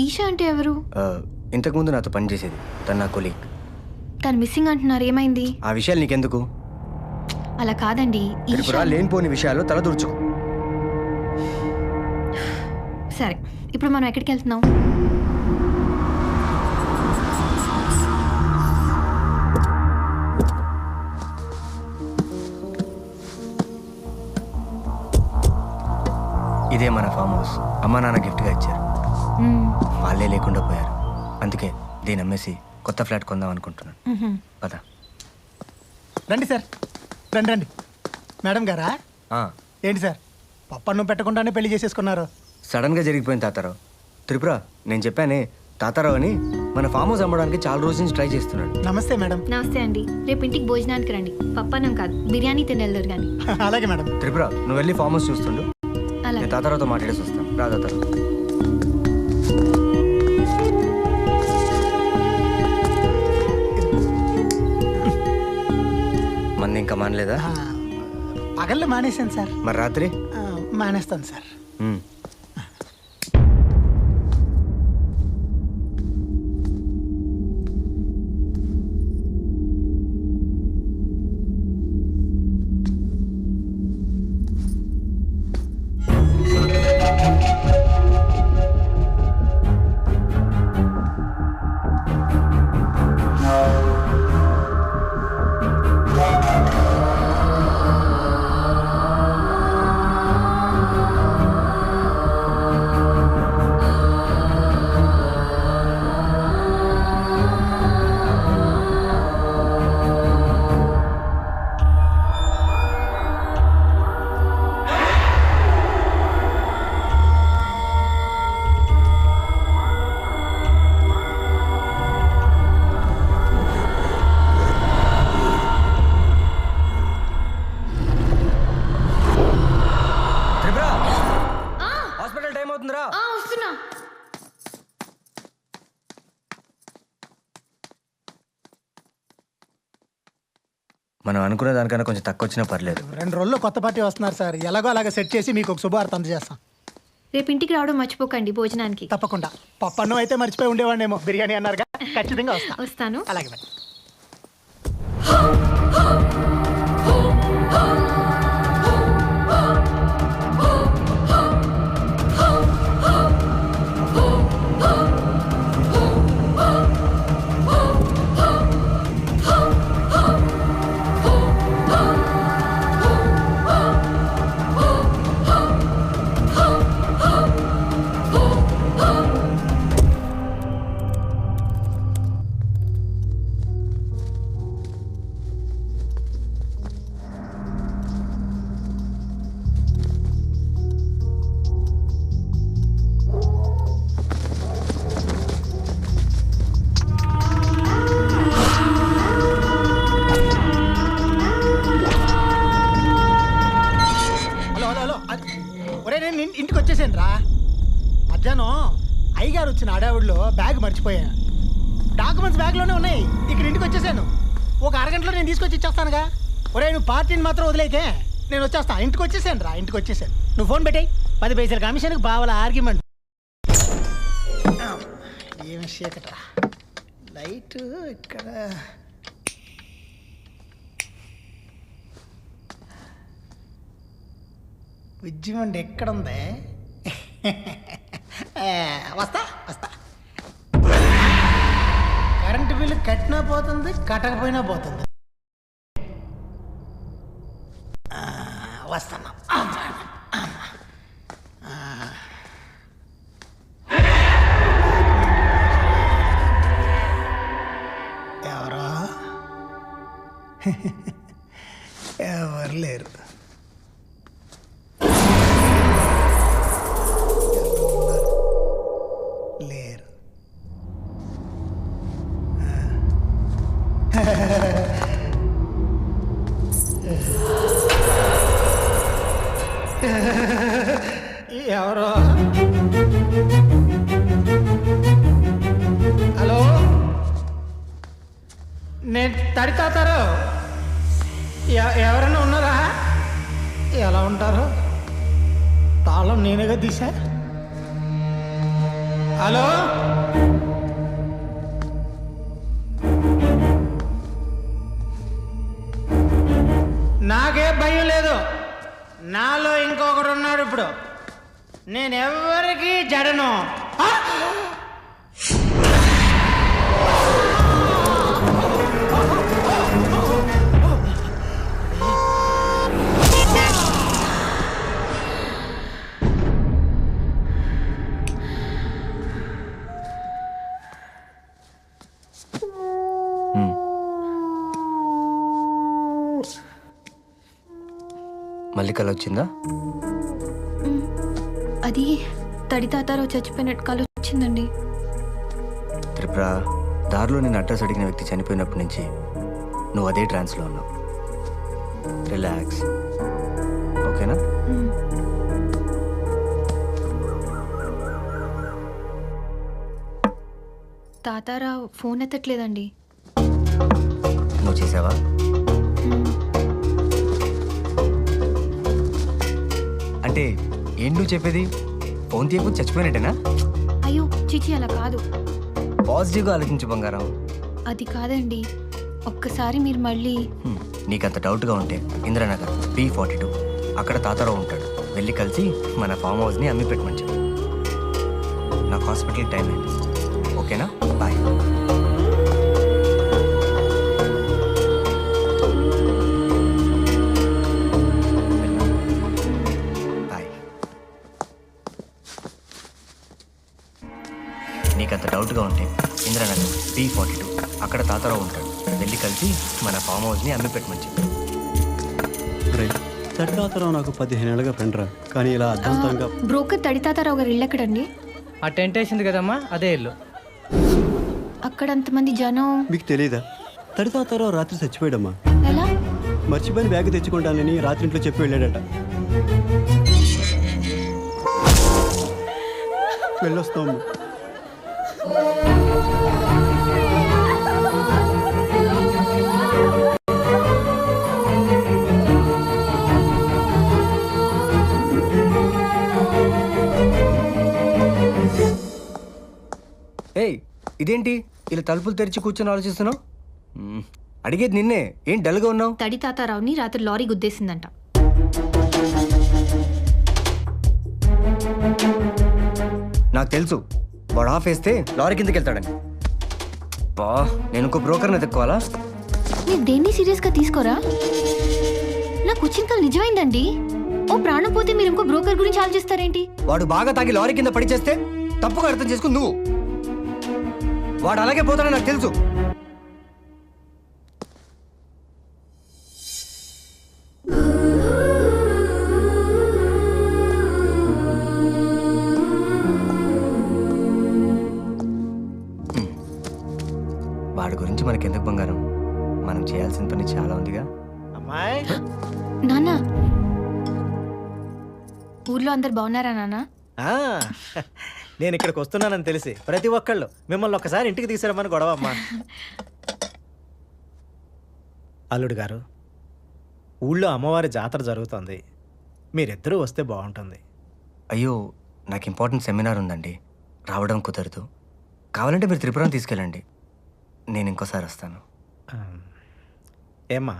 ఈషా అంటే ఎవరు? ఇంతకుముందు నాతో పనిచేసేది, తను నా కొలీగ్. తను మిస్సింగ్ అంటున్నారు, ఏమైంది? ఆ విషయాలు నీకెందుకు? అలా కాదండి, ఈషా లేనిపోని విషయాలు తలదూర్చుకో. సరే, ఇప్పుడు మనం ఎక్కడికి వెళ్తున్నాం? ఇదే మన ఫామ్ హౌస్. అమ్మా నాన్న గిఫ్ట్గా ఇచ్చారు. వాళ్ళే లేకుండా పోయారు. అందుకే దీన్ని అమ్మేసి కొత్త ఫ్లాట్ కొందాం అనుకుంటున్నాను. పద. రండి సార్, రండి రండి. మేడం గారా? ఏంటి సార్, పప్పన్నం పెట్టకుండానే పెళ్లి చేసేసుకున్నారు? సడన్గా జరిగిపోయింది తాతారావు. త్రిపుర, నేను చెప్పానే తాతారావు అని మన ఫామ్ హౌస్ అమ్మడానికి చాలా రోజుల నుంచి ట్రై చేస్తున్నాడు. నమస్తే మేడం. నమస్తే అండి. రేపు ఇంటికి భోజనానికి రండి. పప్పన్నం కాదు, బిర్యానీ తినెళ్ళరు కానీ. అలాగే మేడం. త్రిపుర, నువ్వు వెళ్ళి ఫామ్ హౌస్ చూస్తుండు, నేను తాతారావుతో మాట్లాడేసి వస్తాను. రా తాతారావు. మంది ఇంకా మానలేదా? పగళ్ళు మానేశాను సార్. మరి రాత్రి? మానేస్తాను సార్. మనం అనుకున్న దానికన్నా కొంచెం తక్కువ వచ్చినా పర్లేదు. 2 రోజుల్లో కొత్త పార్టీ వస్తున్నారు సార్. ఎలాగో అలాగా సెట్ చేసి మీకు ఒక శుభవార్త అందజేస్తాం. రేపు ఇంటికి రావడం మర్చిపోకండి భోజనానికి. తప్పకుండా. పప్పన్నం అయితే మర్చిపోయి ఉండేవాడినేమో, బిర్యానీ అన్నారుగా. ఖచ్చితంగా వస్తాను. అలాగే మేడం. ఇంటికి వచ్చేసాను రా. మధ్యాహ్నం అయ్యగారు వచ్చిన అడావుడిలో బ్యాగ్ మర్చిపోయా. డాక్యుమెంట్స్ బ్యాగ్లోనే ఉన్నాయి. ఇక్కడ ఇంటికి వచ్చేసాను. ఒక అరగంటలో నేను తీసుకొచ్చి ఇచ్చేస్తానుగా. ఒరే, నువ్వు పార్టీని మాత్రం వదిలేకే, నేను వచ్చేస్తా. ఇంటికి వచ్చేసాను రా, ఇంటికి వచ్చేసాను. నువ్వు ఫోన్ పెట్టాయి. 10 పైసల కమిషన్కి బావల ఆర్గ్యుమెంట్. ఏమి చీకట లైట్ ఇక్కడ. ఉద్యమం ఎక్కడుంది? వస్తా వస్తా. కరెంటు బిల్లు కట్టినా పోతుంది, కట్టకపోయినా పోతుంది. వస్తాను. ఎవరో ఎవరు లేరు. లేరు. ఎవరో. హలో, నేను తడితాతారు. ఎవరైనా ఉన్నారా? ఎలా ఉంటారు? తాళం నేనేగా తీసా. హలో, నాకే భయం లేదు. నాలో ఇంకొకడు ఉన్నాడు. ఇప్పుడు నేను ఎవరికి జడను. మళ్ళీ కల వచ్చిందా? అది తడి తాతారావు చచ్చిపోయినట్టు కల వచ్చిందండి. త్రిపుర, దారిలో నేను అడ్రస్ అడిగిన వ్యక్తి చనిపోయినప్పటి నుంచి నువ్వు అదే ట్రాన్స్లో ఉన్నావు. రిలాక్స్, ఓకేనా? తాతారావు ఫోన్ ఎత్తట్లేదండి. నువ్వు చేసావా? అంటే ఏం నువ్వు చెప్పేది? ఫోన్ తీయకపోతే చచ్చిపోయినట్టేనా? అయ్యో చిచి, అలా కాదు. పాజిటివ్గా ఆలోచించు బంగారం. అది కాదండి, ఒక్కసారి మీరు మళ్ళీ. నీకంత డౌట్గా ఉంటే ఇంద్రనగర్ B42 అక్కడ తాతారావు ఉంటాడు. వెళ్ళి కలిసి మన ఫామ్ హౌస్ని అమ్మి పెట్టమని చెప్పు. నాకు హాస్పిటల్కి టైం అయింది, ఓకేనా? బాయ్. నీకంత డౌట్గా ఉంటే ఇంద్రనగర్ B42 అక్కడ తాతారావు ఉంటాడు. వెళ్ళి కలిసి మన ఫామ్ హౌస్ని అమ్మి పెట్టమని చెప్పు. తడి తాతారావు నాకు 15 ఏళ్ళుగా ఫ్రెండ్రా, కానీ ఇలా అర్థవంతంగా. బ్రోకర్ తడి తాతారావు గారు ఇల్లు ఎక్కడండి? ఆ టెంట్ వేసింది కదమ్మా, అదే ఇల్లు. అక్కడ అంతమంది జనం. మీకు తెలీదా? తడి తాతారావు రాత్రి చచ్చిపోయాడమ్మా. ఎలా? మర్చిపోయిన బ్యాగ్ తెచ్చుకుంటానని రాత్రి ఇంట్లో చెప్పి వెళ్ళాడట. వెళ్ళొస్తాము. ఏయ్, ఇదేంటి ఇలా తలుపులు తెరిచి కూర్చొని ఆలోచిస్తున్నావు? అడిగేది నిన్నే, ఏం డల్గా ఉన్నావు? తడి తాతారావుని రాత్రి లారీ గుద్దేసిందంట. నాకు తెలుసు, వాడు ఆఫ్ వేస్తే లారీ కిందకి వెళ్తాడని. బా, నేను ఇంకో బ్రోకర్ని ఎత్తుక్కోవాలా? మీరు దేన్ని సీరియస్గా తీసుకోరా? నాకు వచ్చిన కల నిజమైందండి. ఓ ప్రాణం పోతే మీరు ఇంకో బ్రోకర్ గురించి ఆలోచిస్తారేంటి? వాడు బాగా తాగి లారీ కింద పడి చేస్తే తప్పుగా అర్థం చేసుకుని నువ్వు. వాడు అలాగే పోతాడని నాకు తెలుసు. వాడి గురించి మనకెందుకు బంగారం? మనం చేయాల్సిన పని చాలా ఉందిగా. అమ్మాయి, నాన్న, ఊర్లో అందరు బాగున్నారా నాన్న? నేను ఇక్కడికి వస్తున్నానని తెలిసి ప్రతి ఒక్కళ్ళు మిమ్మల్ని ఒక్కసారి ఇంటికి తీసుకురమ్మని గొడవ అమ్మా. అల్లుడు గారు, ఊళ్ళో అమ్మవారి జాతర జరుగుతుంది, మీరిద్దరూ వస్తే బాగుంటుంది. అయ్యో, నాకు ఇంపార్టెంట్ సెమినార్ ఉందండి, రావడం కుదరదు. కావాలంటే మీరు త్రిపురం తీసుకెళ్ళండి, నేను ఇంకోసారి వస్తాను. ఏమ్మా?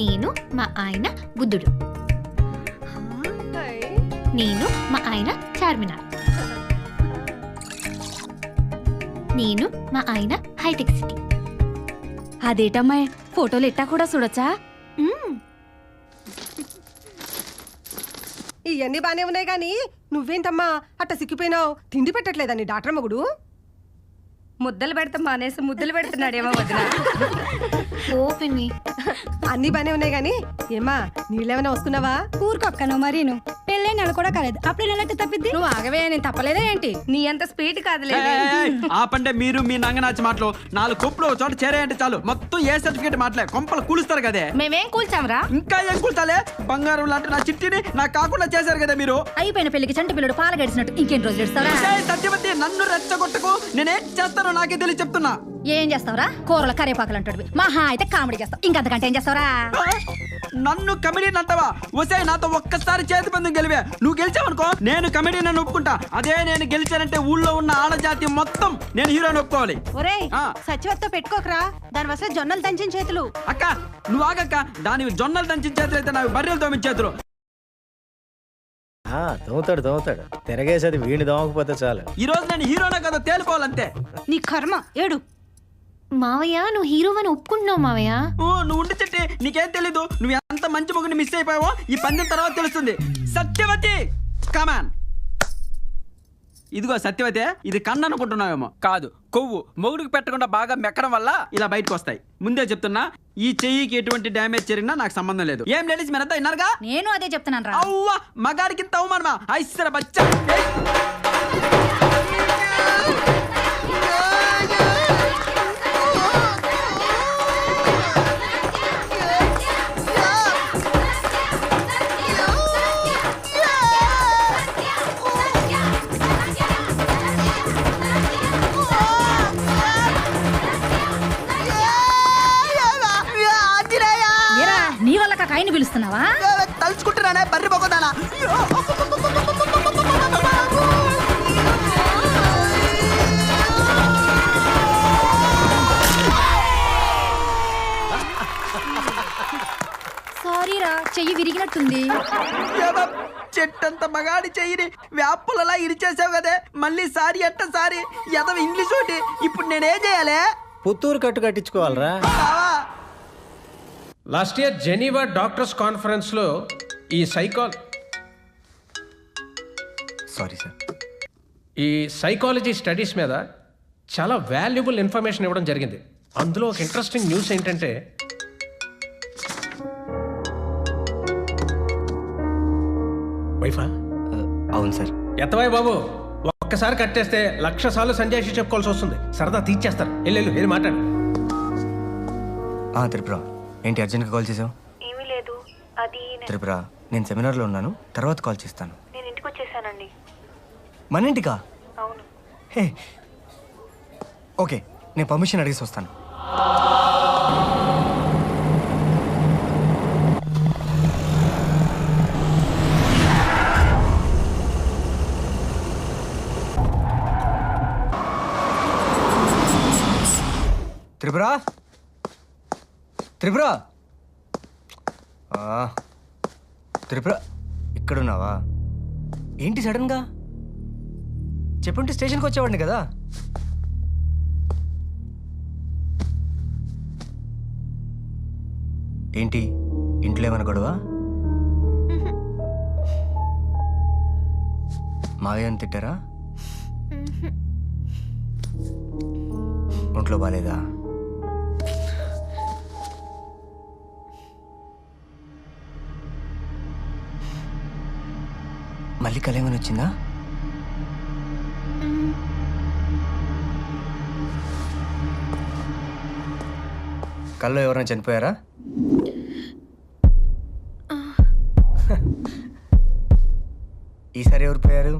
నేను మా ఆయన బుద్ధుడు, నేను మా ఆయన చార్మినార్, నేను మా ఆయన హైటెక్ సిటీ. అదేటమ్మాయి, ఫోటోలు ఎట్టా కూడా చూడొచ్చా? ఇవన్నీ బానే ఉన్నాయి కానీ నువ్వేంటమ్మా అట్ట సిక్కిపోయినావు? తిండి పెట్టట్లేదని డాక్టర్ మగుడు? ముద్దలు పెడతాం మానేసి ముద్దలు పెడుతున్నాడేమో వదిన. ఓ పిన్ని, అన్ని బానే ఉన్నాయి కానీ ఏమా నీళ్ళేమైనా వస్తున్నావా? ఊరుకొక్కను మరీను పెళ్ళే నెల కూడా కాలేదు, అప్పుడు నెలట్టు తప్పిద్ది. నువ్వు ఆగవే, నేను తప్పలేదా ఏంటి? నీ అంత స్పీడ్ కాదులే. ఆపంటే మీరు మీ నంగనాచి మాటలు. 4 కొప్పులు ఒక చోట చేరాయంటే చాలు, మొత్తం ఏ సర్టిఫికేట్ మాటలే, కొంపలు కూలుస్తారు కదే. మేమేం కూల్చాంరా? ఇంకా ఏం కూల్చాలే? బంగారం లాంటి నా చిట్టిని నాకు కాకుండా చేశారు కదా మీరు. అయిపోయిన పెళ్లికి చంటి పిల్లడు పాల గడిచినట్టు ఇంకేం రోజులు ఇస్తారా? సత్యవతి, నన్ను రెచ్చగొట్టకు. నేనేం చేస్తానో నాకే తెలియదు చెప్తున్నా. ఏం చేస్తావురా? కూరల కరేపాకులు అంటాడు. మహా అయితే కామెడీ చేస్తావు. ఇంకంతకంటే ఏం చేస్తావురా? నన్ను కమెడియన్ అంటావా? వసే నాతో ఒక్కసారి చేతి పందెం గెలివే. నువ్వు గెలిచావనుకో నేను కమెడియన్ అని ఒప్పుకుంటా. అదే నేను గెలిచానంటే ఊళ్ళో ఉన్న ఆడజాతి మొత్తం నేను హీరోని ఒప్పుకోవాలి. ఒరేయ్ ఆ. సచివత్తో పెట్టుకోకరా, దాని వస్తే జొన్నలు దంచిన చేతులు. అక్క నువ్వు ఆగక్క. దాని జొన్నలు దంచిన చేతులు అయితే నాకు బర్రెలు తోమిన చేతులు. దోవుతాడు తిరగేసేది వీడిని దోమకపోతే చాలు. ఈ రోజు నేను హీరోనా కదా తేలిపోవాలంతే. నీ కర్మ ఏడు. మావయ్య నువ్వు హీరోవని ఒప్పుకుంటున్నావు మావయ్య. నువ్వు ఉండి చెట్టి నీకేం తెలీదు. నువ్వు ఎంత మంచి మొగుని మిస్ అయిపోయావో ఈ పందెం తర్వాత తెలుస్తుంది. సత్యవతి కమాన్. ఇదిగో సత్యవతి, ఇది కన్ను అనుకుంటున్నావేమో. కాదు, కొవ్వు. మొగుడికి పెట్టకుండా బాగా మెక్కడం వల్ల ఇలా బయటకు వస్తాయి. ముందే చెప్తున్నా, ఈ చెయ్యికి ఎటువంటి డ్యామేజ్ జరిగినా నాకు సంబంధం లేదు. ఏం లేడీస్ మీరంతా విన్నారుగా? నేను అదే చెప్తున్నాను రా. అవ్వా మగాడికి ఇంత అవమానమా? ఐశ్వర బచ్చా. ఏరా, నీ వల్ల కాయని పిలుస్తున్నావా? తలుచుకుంటున్నానే బర్రి పోకోదానా. సారీరా, చెయ్యి విరిగినట్టుంది. చెట్టంత మగాడి చెయ్యిని వ్యాపులలా ఇరిచేసావు కదే. మళ్ళీ సారీ అంట సారీ. ఎదవ ఇంగ్లీష్ ఒకటి. ఇప్పుడు నేనేం చేయాలి? పుత్తూరు కట్టు కట్టించుకోవాలరా. లాస్ట్ ఇయర్ జెనీవా డాక్టర్స్ కాన్ఫరెన్స్లో ఈ సారీ సార్. ఈ సైకాలజీ స్టడీస్ మీద చాలా వాల్యుబుల్ ఇన్ఫర్మేషన్ ఇవ్వడం జరిగింది. అందులో ఒక ఇంట్రెస్టింగ్ న్యూస్ ఏంటంటే వైఫా అవును సార్. ఎత్తవాయి బాబు, ఒక్కసారి కట్టేస్తే 1,00,000 సార్లు సంజయ్ చెప్పుకోవాల్సి వస్తుంది. సరదా తీర్చేస్తారు. వెళ్ళి మాట్లాడు. త్రిపుర, ఏంటి అర్జెంట్గా కాల్ చేసావు? ఏమీ లేదు. అది త్రిపుర, నేను సెమినార్లో ఉన్నాను, తర్వాత కాల్ చేస్తాను. నేను ఇంటికి వచ్చేసానండి. మన ఇంటికా? అవును. హే ఓకే, నేను పర్మిషన్ అడిగేసి వస్తాను. త్రిపుర, త్రిపుర, త్రిపుర, ఇక్కడున్నావా? ఏంటి సడన్గా? చెప్పుంటే స్టేషన్కి వచ్చేవాడిని కదా. ఏంటి ఇంట్లో ఏమైనా గొడవ? మావయ్యని తిట్టారా? ఒంట్లో బాలేదా? మళ్ళీ కల ఏమైనా వచ్చిందా? కల్లో ఎవరైనా చనిపోయారా? ఈసారి ఎవరు పోయారు?